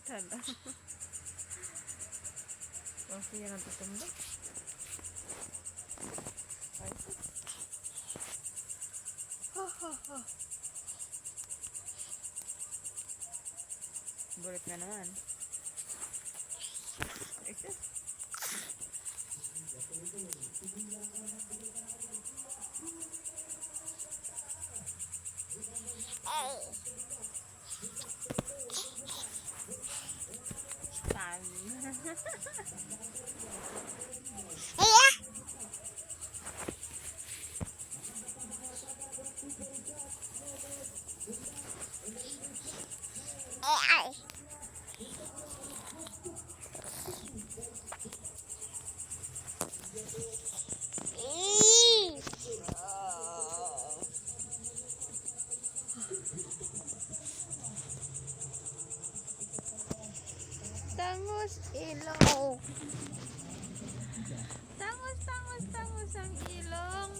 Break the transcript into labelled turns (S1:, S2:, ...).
S1: Hala. Kasi yan ang tutumbok. Ay. Ha ha ha. Bulit na naman. Ito. Tangos ilong. Tangos ang ilong.